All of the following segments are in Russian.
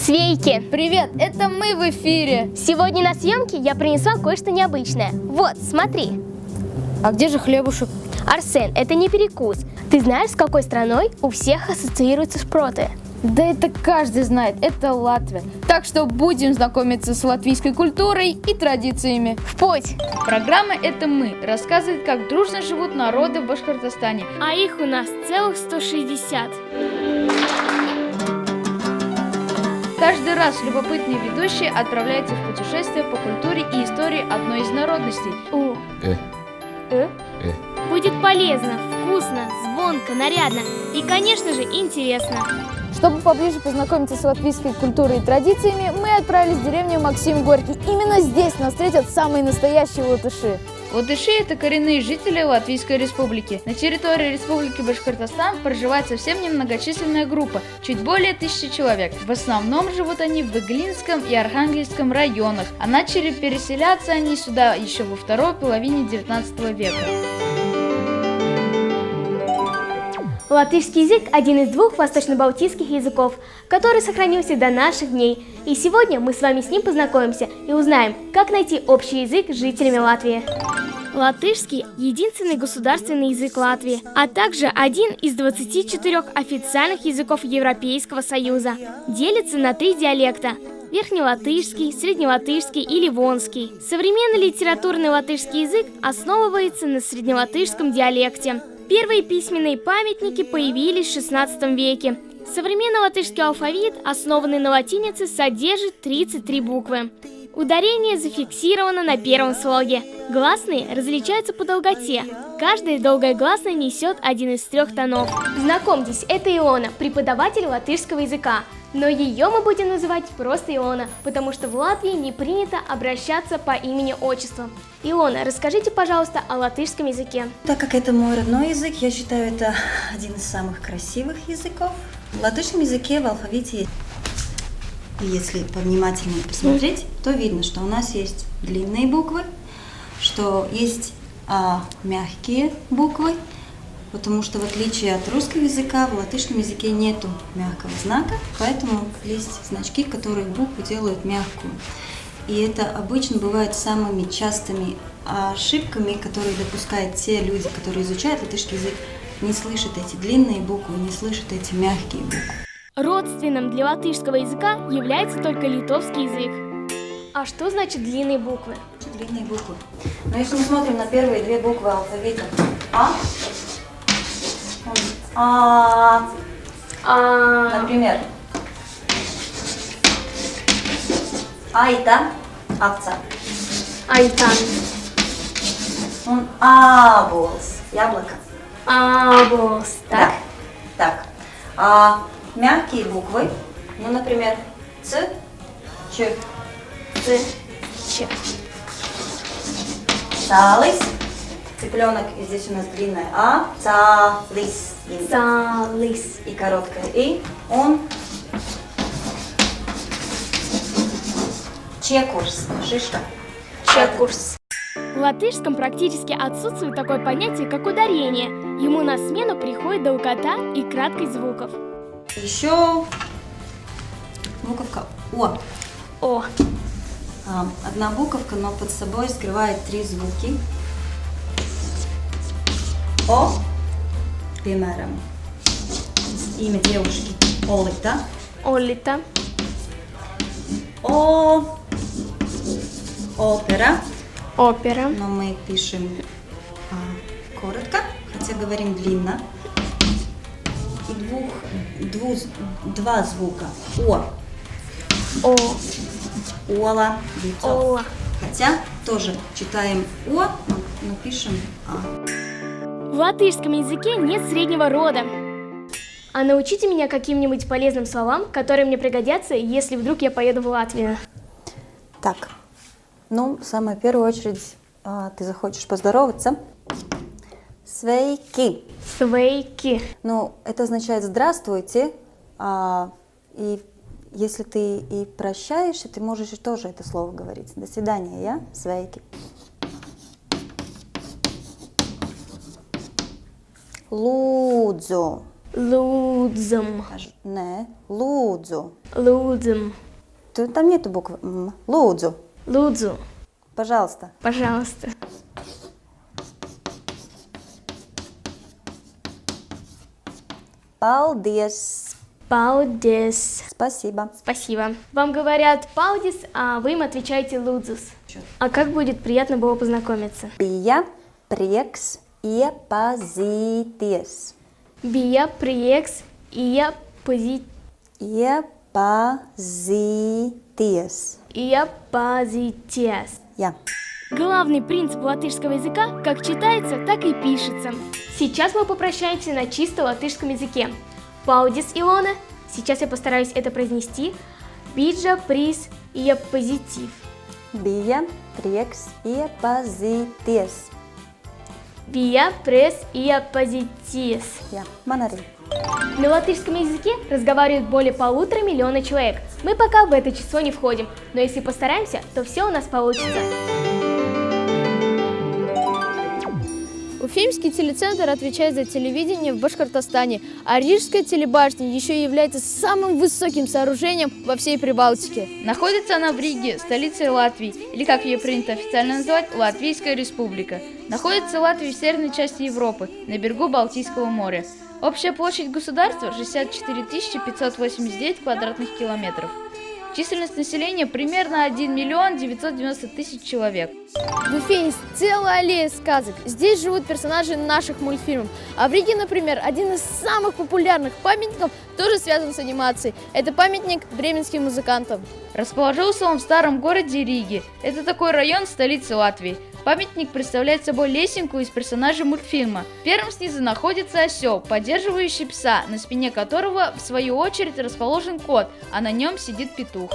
Свейки! Привет, это мы в эфире. Сегодня на съемке я принесла кое-что необычное. Вот, смотри. А где же хлебушек? Арсен, это не перекус. Ты знаешь, с какой страной у всех ассоциируются шпроты? Да это каждый знает, это Латвия. Так что будем знакомиться с латвийской культурой и традициями. В путь! Программа «Это мы» рассказывает, как дружно живут народы в Башкортостане. А их у нас целых 160. Каждый раз любопытные ведущие отправляются в путешествие по культуре и истории одной из народностей. Будет полезно, вкусно, звонко, нарядно и, конечно же, интересно. Чтобы поближе познакомиться с латвийской культурой и традициями, мы отправились в деревню Максим Горький. Именно здесь нас встретят самые настоящие латыши. Латыши – это коренные жители Латвийской Республики. На территории Республики Башкортостан проживает совсем немногочисленная группа, чуть более 1000 человек. В основном живут они в Иглинском и Архангельском районах, а начали переселяться они сюда еще во второй половине 19 века. Латышский язык – один из двух восточно-балтийских языков, который сохранился до наших дней. И сегодня мы с вами с ним познакомимся и узнаем, как найти общий язык с жителями Латвии. Латышский – единственный государственный язык Латвии, а также один из 24 официальных языков Европейского Союза. Делится на 3 диалекта – верхнелатышский, среднелатышский и ливонский. Современный литературный латышский язык основывается на среднелатышском диалекте. Первые письменные памятники появились в 16 веке. Современный латышский алфавит, основанный на латинице, содержит 33 буквы. Ударение зафиксировано на первом слоге. Гласные различаются по долготе. Каждая долгая гласная несет один из 3 тонов. Знакомьтесь, это Илона, преподаватель латышского языка. Но ее мы будем называть просто Илона, потому что в Латвии не принято обращаться по имени-отчеству. Илона, расскажите, пожалуйста, о латышском языке. Так как это мой родной язык, я считаю, это один из самых красивых языков. В латышском языке в алфавите, и если повнимательнее посмотреть, то видно, что у нас есть длинные буквы, что есть мягкие буквы, потому что в отличие от русского языка, в латышском языке нету мягкого знака, поэтому есть значки, которые букву делают мягкую. И это обычно бывает самыми частыми ошибками, которые допускают те люди, которые изучают латышский язык, не слышат эти длинные буквы, не слышат эти мягкие буквы. Родственным для латышского языка является только литовский язык. А что значит длинные буквы? Длинные буквы. Но если мы смотрим на первые 2 буквы алфавита например, Айта, овца. Айтан. Аболс, яблоко. Аболс. Так. Так. Мягкие буквы, ну, например, Ц, Ч. Ц. Ч. Цалис. Цыпленок, и здесь у нас длинное цалис. Цалис. И короткое И. Он. Чекурс. Шишка. Чекурс. В латышском практически отсутствует такое понятие, как ударение. Ему на смену приходит долгота и краткость звуков. Еще буковка О. О. Одна буковка, но под собой скрывает 3 звуки. О, примером, имя девушки Олита. Олита. О, опера, Опера. но мы пишем коротко, хотя говорим длинно. И 2 звука О. О. Ола, лицо. Ола. Хотя тоже читаем О, но пишем А. В латышском языке нет среднего рода. А научите меня каким-нибудь полезным словам, которые мне пригодятся, если вдруг я поеду в Латвию. Так, ну, в самую первую очередь ты захочешь поздороваться. Свейки. Свейки. Ну, это означает здравствуйте. И если ты и прощаешься, ты можешь и тоже это слово говорить. До свидания, я свейки. Лудзу. Лудзом. Не, лудзу. Лудзом. Там нету буквы М. Лудзу. Лудзу. Пожалуйста. Пожалуйста. Paldies. Паудес. Спасибо. Спасибо. Вам говорят паудис, а вы им отвечаете лудзус. А как будет приятно было познакомиться? Bija prieks iepazīties. Bija prieks Iepazīties. Iepazīties. Jā. Главный принцип латышского языка как читается, так и пишется. Сейчас мы попрощаемся на чисто латышском языке. Паудис, Илона. Сейчас я постараюсь это произнести. Биджа, приз, iepazīties. Bija prieks iepazīties. Bija prieks iepazīties. Jā, man arī. На латышском языке разговаривают более 1,5 миллиона человек. Мы пока в это число не входим, но если постараемся, то все у нас получится. Уфимский телецентр отвечает за телевидение в Башкортостане, а Рижская телебашня еще и является самым высоким сооружением во всей Прибалтике. Находится она в Риге, столице Латвии, или, как ее принято официально называть, Латвийская республика. Находится Латвия в северной части Европы, на берегу Балтийского моря. Общая площадь государства 64 589 квадратных километров. Численность населения примерно 1 990 000 человек. В Уфе есть целая аллея сказок. Здесь живут персонажи наших мультфильмов. А в Риге, например, один из самых популярных памятников тоже связан с анимацией. Это памятник бременским музыкантам. Расположился он в старом городе Риге. Это такой район столицы Латвии. Памятник представляет собой лесенку из персонажей мультфильма. Первым снизу находится осел, поддерживающий пса, на спине которого, в свою очередь, расположен кот, а на нем сидит петух.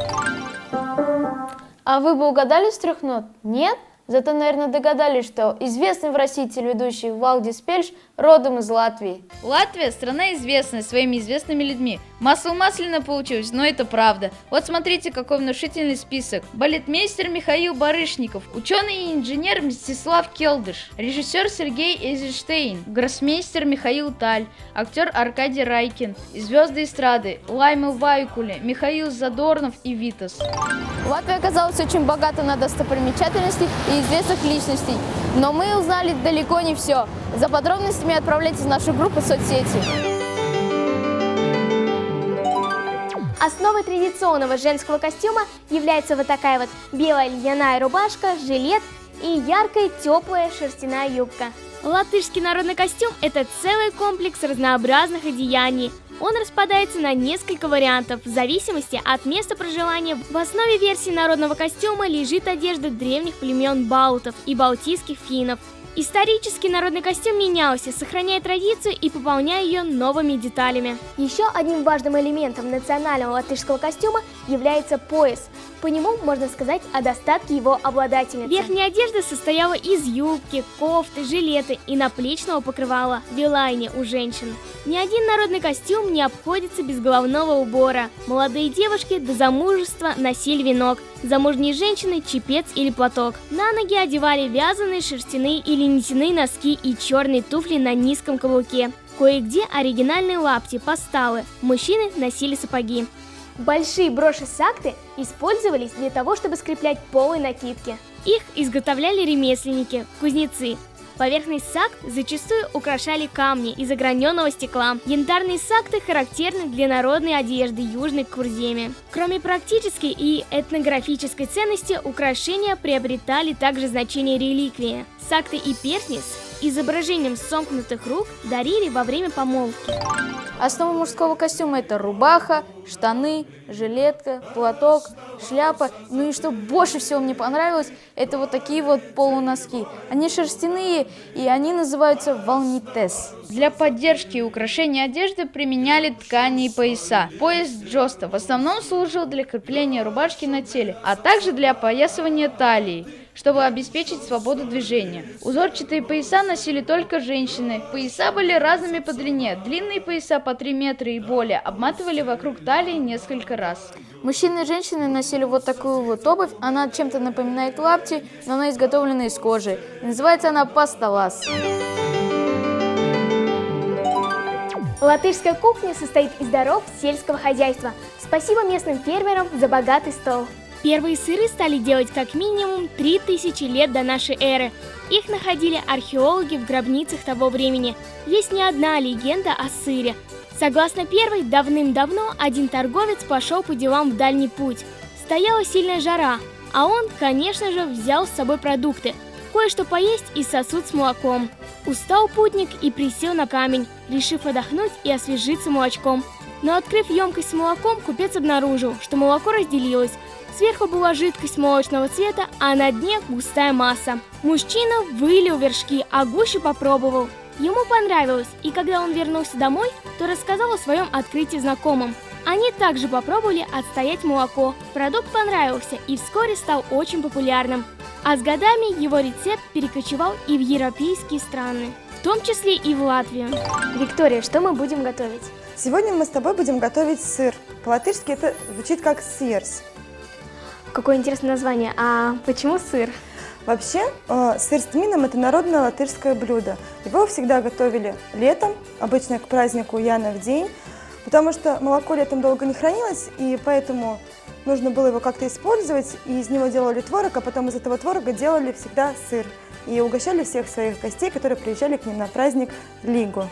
А вы бы угадали с 3 нот? Нет? Зато, наверное, догадались, что известный в России телеведущий Валдис Пельш родом из Латвии. Латвия – страна известная своими известными людьми. Масло масляно получилось, но это правда. Вот смотрите, какой внушительный список. Балетмейстер Михаил Барышников, ученый и инженер Мстислав Келдыш, режиссер Сергей Эйзенштейн, гроссмейстер Михаил Таль, актер Аркадий Райкин, звезды эстрады Лайма Вайкуле, Михаил Задорнов и Витас. Латвия оказалась очень богата на достопримечательности и известных личностей. Но мы узнали далеко не все. За подробностями отправляйтесь в нашу группу в соцсети. Основой традиционного женского костюма является вот такая вот белая льняная рубашка, жилет и яркая теплая шерстяная юбка. Латышский народный костюм – это целый комплекс разнообразных одеяний. Он распадается на несколько вариантов в зависимости от места проживания. В основе версии народного костюма лежит одежда древних племен баутов и балтийских финнов. Исторически народный костюм менялся, сохраняя традицию и пополняя ее новыми деталями. Еще одним важным элементом национального латышского костюма является пояс. По нему можно сказать о достатке его обладательницы. Верхняя одежда состояла из юбки, кофты, жилеты и наплечного покрывала вилайни у женщин. Ни один народный костюм не обходится без головного убора. Молодые девушки до замужества носили венок, замужние женщины – чепец или платок. На ноги одевали вязаные, шерстяные или нитяные носки и черные туфли на низком каблуке. Кое-где оригинальные лапти, посталы. Мужчины носили сапоги. Большие броши-сакты использовались для того, чтобы скреплять полы накидки. Их изготовляли ремесленники, кузнецы. Поверхность сакт зачастую украшали камни из ограненного стекла. Янтарные сакты характерны для народной одежды Южной Курземе. Кроме практической и этнографической ценности, украшения приобретали также значение реликвии. Сакты и перстни с изображением сомкнутых рук дарили во время помолвки. Основа мужского костюма – это рубаха, штаны, жилетка, платок, шляпа. Ну и что больше всего мне понравилось, это вот такие вот полуноски. Они шерстяные, и они называются волнитес. Для поддержки и украшения одежды применяли ткани и пояса. Пояс джоста в основном служил для крепления рубашки на теле, а также для опоясывания талии, чтобы обеспечить свободу движения. Узорчатые пояса носили только женщины. Пояса были разными по длине. Длинные пояса по 3 метра и более обматывали вокруг талии несколько раз. Мужчины и женщины носили вот такую вот обувь. Она чем-то напоминает лапти, но она изготовлена из кожи. И называется она пасталас. Латышская кухня состоит из даров сельского хозяйства. Спасибо местным фермерам за богатый стол. Первые сыры стали делать как минимум 3000 лет до нашей эры. Их находили археологи в гробницах того времени. Есть не одна легенда о сыре. Согласно первой, давным-давно один торговец пошел по делам в дальний путь. Стояла сильная жара, а он, конечно же, взял с собой продукты. Кое-что поесть и сосуд с молоком. Устал путник и присел на камень, решив отдохнуть и освежиться молочком. Но открыв емкость с молоком, купец обнаружил, что молоко разделилось. Сверху была жидкость молочного цвета, а на дне густая масса. Мужчина вылил вершки, а гущу попробовал. Ему понравилось, и когда он вернулся домой, то рассказал о своем открытии знакомым. Они также попробовали отстоять молоко. Продукт понравился и вскоре стал очень популярным. А с годами его рецепт перекочевал и в европейские страны, в том числе и в Латвию. Виктория, что мы будем готовить? Сегодня мы с тобой будем готовить сыр. По-латышски это звучит как сырс. Какое интересное название. А почему сыр? Вообще, сыр с тмином – это народное латышское блюдо. Его всегда готовили летом, обычно к празднику Яна в день, потому что молоко летом долго не хранилось, и поэтому нужно было его как-то использовать, и из него делали творог, а потом из этого творога делали всегда сыр. И угощали всех своих гостей, которые приезжали к ним на праздник в Лигу.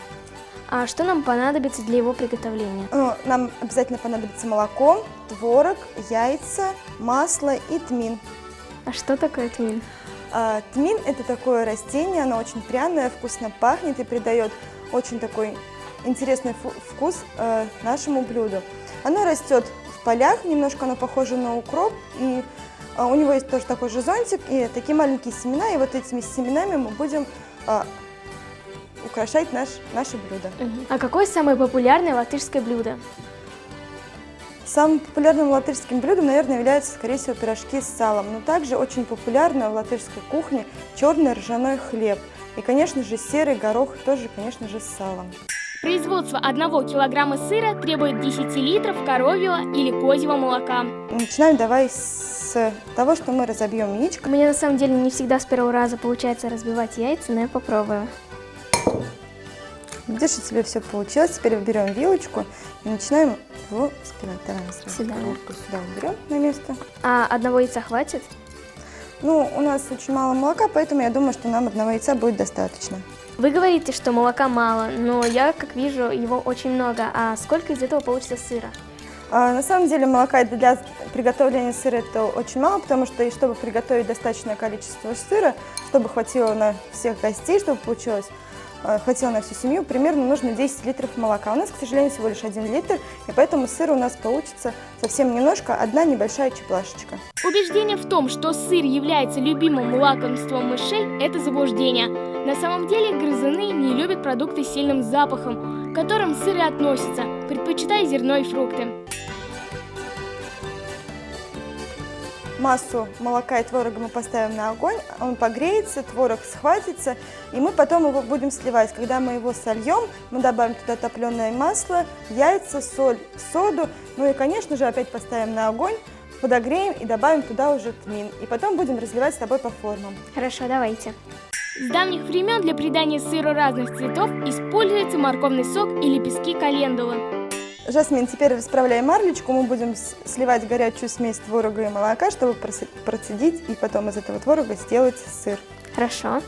А что нам понадобится для его приготовления? Нам обязательно понадобится молоко, творог, яйца, масло и тмин. А что такое тмин? Тмин – это такое растение, оно очень пряное, вкусно пахнет и придает очень такой интересный вкус нашему блюду. Оно растет в полях, немножко оно похоже на укроп, и у него есть тоже такой же зонтик и такие маленькие семена, и вот этими семенами мы будем украшать наше блюдо. А какое самое популярное латышское блюдо? Самым популярным латышским блюдом, наверное, являются, скорее всего, пирожки с салом. Но также очень популярно в латышской кухне черный ржаной хлеб. И, конечно же, серый горох тоже, конечно же, с салом. Производство 1 килограмма сыра требует 10 литров коровьего или козьего молока. Начинаем давай с того, что мы разобьем яичко. У меня на самом деле не всегда с первого раза получается разбивать яйца, но я попробую. Видишь, у тебя все получилось. Теперь берем вилочку и начинаем его взбивать. Давай сразу Сюда, да? коробку сюда уберем на место. А одного яйца хватит? Ну, у нас очень мало молока, поэтому я думаю, что нам одного яйца будет достаточно. Вы говорите, что молока мало, но я, как вижу, его очень много. А сколько из этого получится сыра? На самом деле молока для приготовления сыра это очень мало, потому что и чтобы приготовить достаточное количество сыра, чтобы хватило на всех гостей, чтобы получилось, хватило на всю семью, примерно нужно 10 литров молока. У нас, к сожалению, всего лишь 1 литр, и поэтому сыра у нас получится совсем немножко, одна небольшая чеплашечка. Убеждение в том, что сыр является любимым лакомством мышей, это заблуждение. На самом деле грызуны не любят продукты с сильным запахом, к которым сыр и относится, предпочитая зерно и фрукты. Массу молока и творога мы поставим на огонь, он погреется, творог схватится, и мы потом его будем сливать. Когда мы его сольем, мы добавим туда топленое масло, яйца, соль, соду, ну и, конечно же, опять поставим на огонь, подогреем и добавим туда уже тмин. И потом будем разливать с тобой по формам. Хорошо, давайте. С давних времен для придания сыру разных цветов используется морковный сок и лепестки календулы. Жасмин, теперь расправляй марлечку, мы будем сливать горячую смесь творога и молока, чтобы процедить и потом из этого творога сделать сыр. Хорошо.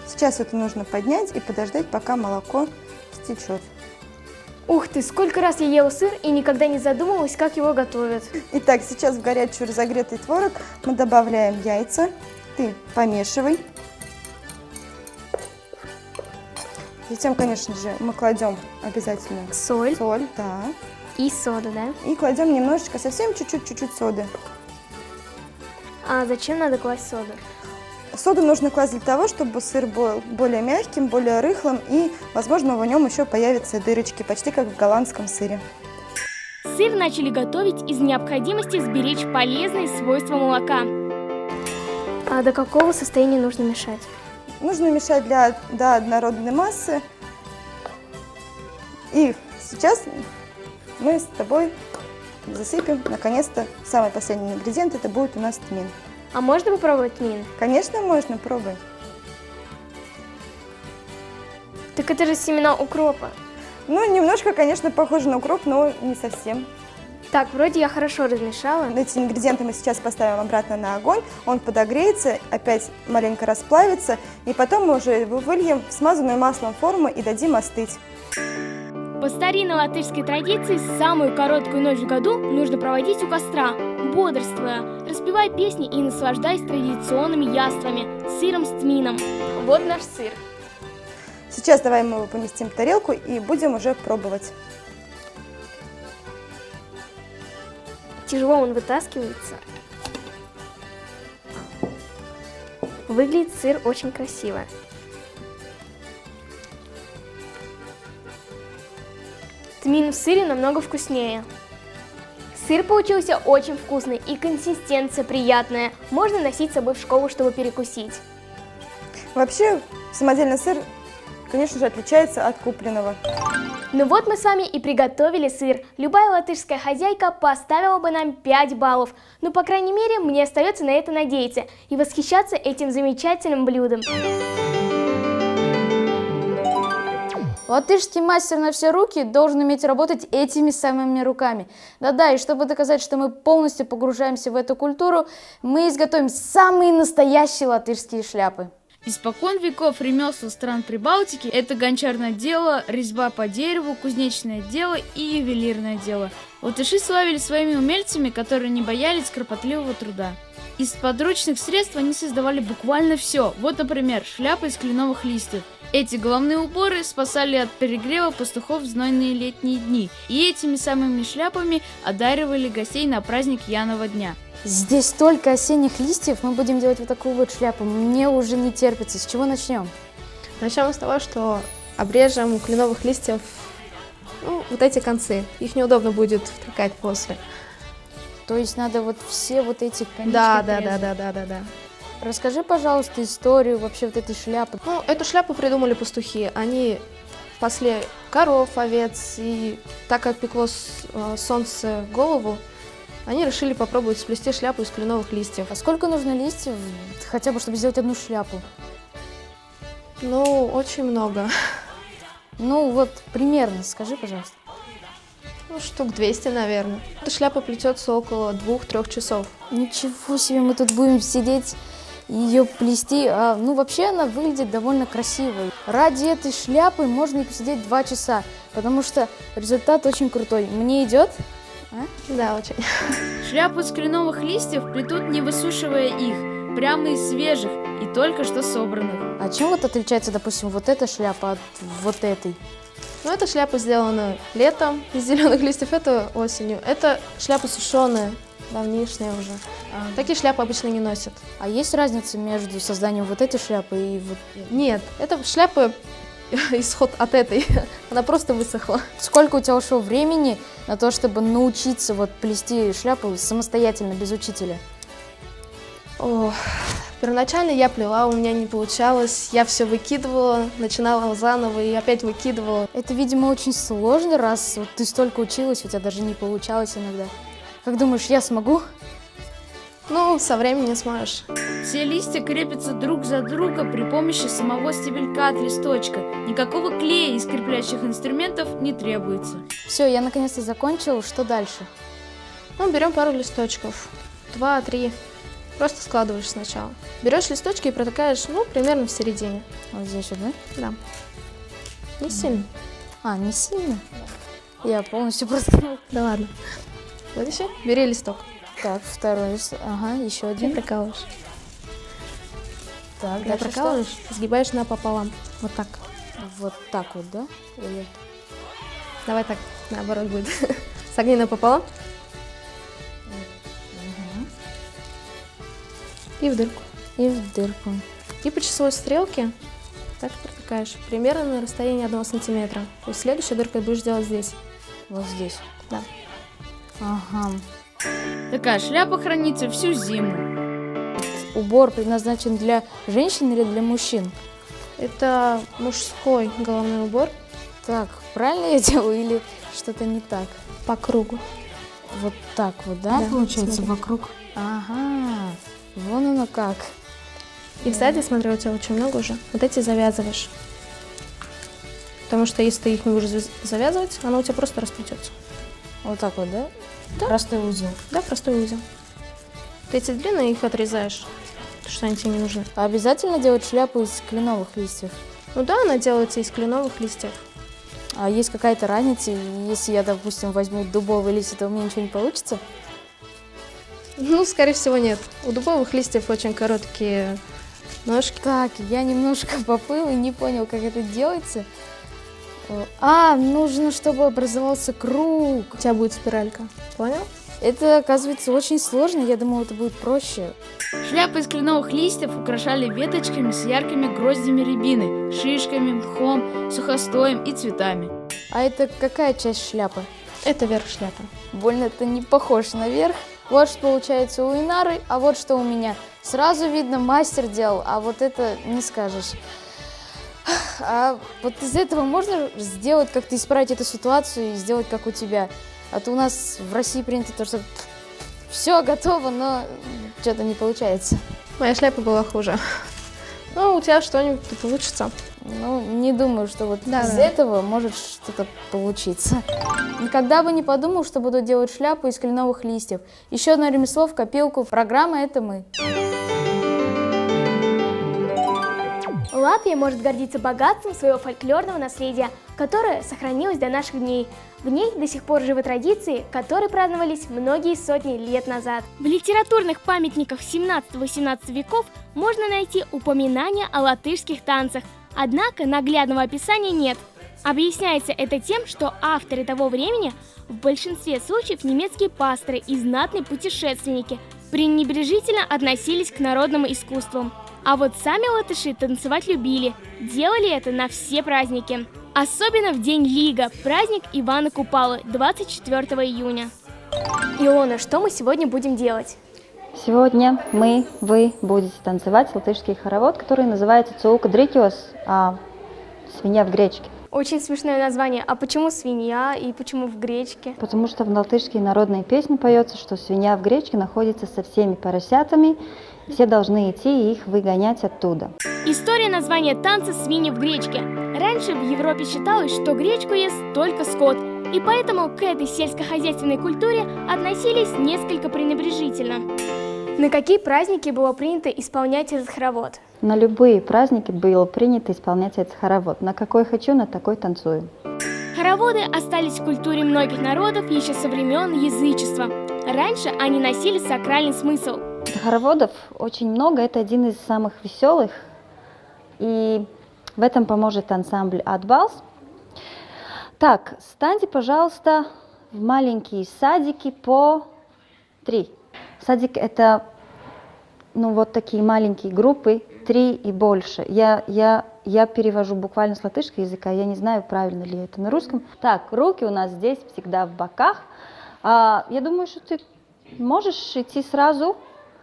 Сейчас это нужно поднять и подождать, пока молоко стечет. Ух ты, сколько раз я ела сыр и никогда не задумывалась, как его готовят. Итак, сейчас в горячий разогретый творог мы добавляем яйца. Ты помешивай. Затем, конечно же, мы кладем обязательно Соль соль, да. и сода, да? И кладем немножечко, совсем чуть-чуть соды. А зачем надо класть соду? Соду нужно класть для того, чтобы сыр был более мягким, более рыхлым и, возможно, в нем еще появятся дырочки, почти как в голландском сыре. Сыр начали готовить из необходимости сберечь полезные свойства молока. А до какого состояния нужно мешать? Нужно мешать до однородной массы. И сейчас мы с тобой засыпем, наконец-то, самый последний ингредиент, это будет у нас тмин. А можно попробовать тмин? Конечно, можно, пробуй. Так это же семена укропа. Ну, немножко, конечно, похоже на укроп, но не совсем. Так, вроде я хорошо размешала. Эти ингредиенты мы сейчас поставим обратно на огонь, он подогреется, опять маленько расплавится, и потом мы уже его выльем в смазанную маслом форму и дадим остыть. По старинной латышской традиции, самую короткую ночь в году нужно проводить у костра, бодрствуя, распевая песни и наслаждаясь традиционными яствами, сыром с тмином. Вот наш сыр. Сейчас давай мы его поместим в тарелку и будем уже пробовать. Тяжело он вытаскивается. Выглядит сыр очень красиво. Тмин в сыре намного вкуснее. Сыр получился очень вкусный и консистенция приятная. Можно носить с собой в школу, чтобы перекусить. Вообще, самодельный сыр, конечно же, отличается от купленного. Ну вот мы с вами и приготовили сыр. Любая латышская хозяйка поставила бы нам 5 баллов. Но, по крайней мере, мне остается на это надеяться и восхищаться этим замечательным блюдом. Латышский мастер на все руки должен уметь работать этими самыми руками. Да-да, и чтобы доказать, что мы полностью погружаемся в эту культуру, мы изготовим самые настоящие латышские шляпы. Испокон веков ремесла стран Прибалтики – это гончарное дело, резьба по дереву, кузнечное дело и ювелирное дело. Латыши славились своими умельцами, которые не боялись кропотливого труда. Из подручных средств они создавали буквально все. Вот, например, шляпы из кленовых листьев. Эти головные уборы спасали от перегрева пастухов в знойные летние дни. И этими самыми шляпами одаривали гостей на праздник Янова дня. Здесь столько осенних листьев, мы будем делать вот такую вот шляпу. Мне уже не терпится. С чего начнем? Начнем с того, что обрежем у кленовых листьев вот эти концы. Их неудобно будет втыкать после. То есть надо вот все вот эти конечки Да. отрезать. Расскажи, пожалуйста, историю вообще вот этой шляпы. Ну, эту шляпу придумали пастухи. Они пасли коров, овец, и так как пекло солнце голову, они решили попробовать сплести шляпу из кленовых листьев. А сколько нужно листьев, хотя бы, чтобы сделать одну шляпу? Ну, очень много. Ну, вот примерно, скажи, пожалуйста. Ну, штук 200, наверное. Эта шляпа плетется около 2-3 часов. Ничего себе, мы тут будем сидеть и ее плести. Ну, вообще она выглядит довольно красивой. Ради этой шляпы можно и посидеть 2 часа, потому что результат очень крутой. Мне идет? Да, очень. Шляпы из кленовых листьев плетут, не высушивая их, прямо из свежих и только что собранных. А чем вот отличается, допустим, вот эта шляпа от вот этой? Ну, эта шляпа сделана летом из зеленых листьев, это осенью. Это шляпа сушеная, давнишняя уже. Такие шляпы обычно не носят. А есть разница между созданием вот этой шляпы и вот этой? Нет, это шляпа исход от этой. Она просто высохла. Сколько у тебя ушло времени на то, чтобы научиться вот плести шляпу самостоятельно, без учителя? О, первоначально я плела, у меня не получалось. Я все выкидывала, начинала заново и опять выкидывала. Это, видимо, очень сложно, раз вот ты столько училась, у тебя даже не получалось иногда. Как думаешь, я смогу? Ну, со временем сможешь. Все листья крепятся друг за друга при помощи самого стебелька от листочка. Никакого клея и скрепляющих инструментов не требуется. Все, я наконец-то закончила. Что дальше? Ну, берем пару листочков, 2-3. Просто складываешь сначала. Берешь листочки и протыкаешь, ну, примерно в середине. Вот здесь вот, да? Да. Не сильно. А, не сильно? Я полностью проткнула. Да ладно. Вот еще. Бери листок. Так, второй лист. Ага, еще И один. прокалываешь. Так, Когда дальше прокалываешь, сгибаешь напополам. Вот так. что? Вот так вот, да? Или... Давай так, наоборот будет. Согни напополам. И в дырку. И в дырку. И по часовой стрелке так протыкаешь. Примерно на расстоянии 1 сантиметра. То есть следующую дырку будешь делать здесь. Вот здесь. Да. Ага. Такая шляпа хранится всю зиму. Убор предназначен для женщин или для мужчин? Это мужской головной убор Так, правильно я делаю или что-то не так? по кругу. Вот так вот, да, Да, получается, смотри. вокруг? Ага, вон оно как. И сзади, смотри, у тебя очень много уже. Вот эти завязываешь. потому что если ты их не будешь завязывать, она у тебя просто расплетется. Вот так вот, да? Да. Простой узел. Да, простой узел. Ты эти длинные их отрезаешь, потому что они тебе не нужны. А обязательно делать шляпу из кленовых листьев? Ну да, она делается из кленовых листьев. А есть какая-то разница, если я, допустим, возьму дубовый лист, то у меня ничего не получится? Ну, скорее всего, нет. У дубовых листьев очень короткие ножки. Так, я немножко поплыл и не понял, как это делается. Нужно, чтобы образовался круг. У тебя будет спиралька. Понял? Это, оказывается, очень сложно. Я думала, это будет проще. Шляпы из кленовых листьев украшали веточками с яркими гроздями рябины, шишками, мхом, сухостоем и цветами. А это какая часть шляпы? Это верх шляпы. Больно это не похож на верх. Вот что получается у Инары, а вот что у меня. Сразу видно, мастер делал, а вот это не скажешь. А вот из этого можно сделать, как-то исправить эту ситуацию и сделать, как у тебя? А то у нас в России принято то, что все готово, но что-то не получается. Моя шляпа была хуже. Ну, у тебя что-нибудь получится. Ну, не думаю, что вот Да, из да. этого может что-то получиться. Никогда бы не подумал, что буду делать шляпу из кленовых листьев. Еще одно ремесло в копилку. Программа «Это мы». Латвия может гордиться богатством своего фольклорного наследия, которое сохранилось до наших дней. В ней до сих пор живы традиции, которые праздновались многие сотни лет назад. В литературных памятниках 17-18 веков можно найти упоминания о латышских танцах, однако наглядного описания нет. Объясняется это тем, что авторы того времени в большинстве случаев немецкие пасторы и знатные путешественники пренебрежительно относились к народному искусству. А вот сами латыши танцевать любили, делали это на все праздники. Особенно в день Лига, праздник Ивана Купалы, 24 июня. Илона, что мы сегодня будем делать? Сегодня вы будете танцевать латышский хоровод, который называется «Цулка дритиос», свинья в гречке. Очень смешное название. А почему свинья и почему в гречке? Потому что в латышские народные песни поется, что свинья в гречке находится со всеми поросятами, и все должны идти и их выгонять оттуда. История названия танца «Свинья в гречке». Раньше в Европе считалось, что гречку ест только скот, и поэтому к этой сельскохозяйственной культуре относились несколько пренебрежительно. На какие праздники было принято исполнять этот хоровод? На любые праздники было принято исполнять этот хоровод. На какой хочу, на такой танцую. Хороводы остались в культуре многих народов еще со времен язычества. Раньше они носили сакральный смысл. Хороводов очень много, это один из самых веселых, и в этом поможет ансамбль «Адвалс». Так, станьте, пожалуйста, в маленькие садики по 3. Садик – это, вот такие маленькие группы, 3 и больше. Я перевожу буквально с латышского языка, я не знаю, правильно ли это на русском. Так, руки у нас здесь всегда в боках. Я думаю, что ты можешь идти сразу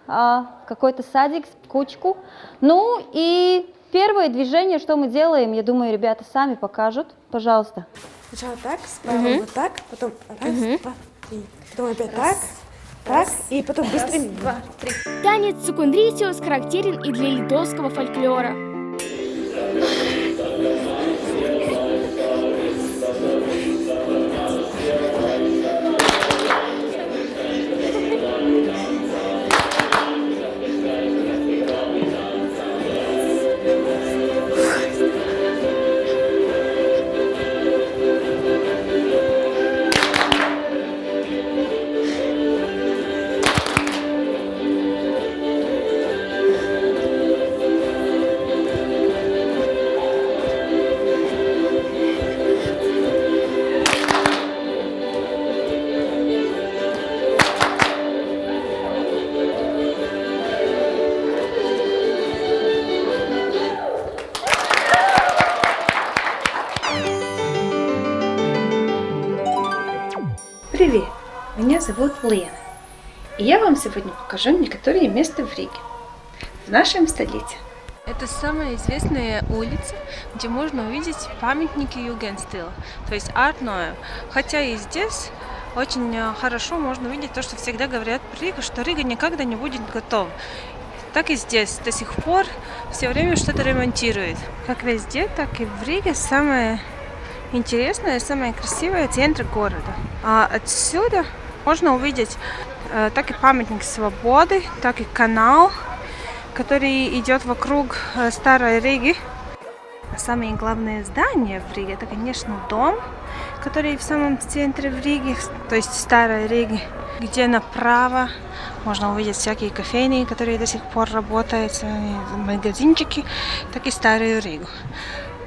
в какой-то садик, в кучку. Ну и первое движение, что мы делаем, я думаю, ребята сами покажут. Пожалуйста. Сначала так, справа вот так, потом раз, два, три. Потом опять так, и потом быстрее. Танец цукундритиус характерен и для литовского фольклора. Привет, меня зовут Лена, и я вам сегодня покажу некоторые места в Риге, в нашем столице. Это самая известная улица, где можно увидеть памятники югенстиля, то есть Art Nouveau. Хотя и здесь очень хорошо можно увидеть то, что всегда говорят про Ригу, что Рига никогда не будет готова. Так и здесь до сих пор все время что-то ремонтируют. Как везде, так и в Риге самое интересное, самое красивое центр города. А отсюда можно увидеть так и памятник свободы, так и канал, который идет вокруг Старой Риги. А самое главное здание в Риге — это, конечно, дом, который в самом центре в Риге, то есть Старой Риги, где направо можно увидеть всякие кофейни, которые до сих пор работают, магазинчики, так и Старую Ригу.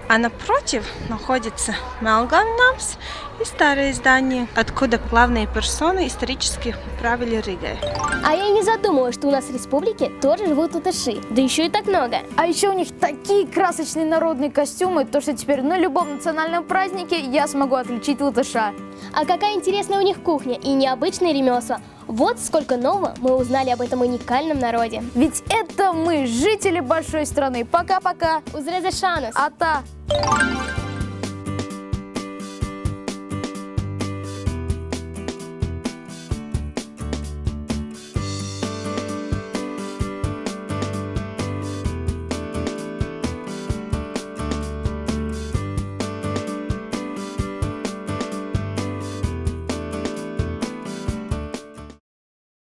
А напротив находится Melnkalns и старые здания, откуда главные персоны исторически правили Ригой. А я и не задумывалась, что у нас в республике тоже живут латыши, да еще и так много. А еще у них такие красочные народные костюмы, то что теперь на любом национальном празднике я смогу отличить латыша. А какая интересная у них кухня и необычные ремесла. Вот сколько нового мы узнали об этом уникальном народе. Ведь это мы, жители большой страны. Пока-пока. Узрезешанус! Ата!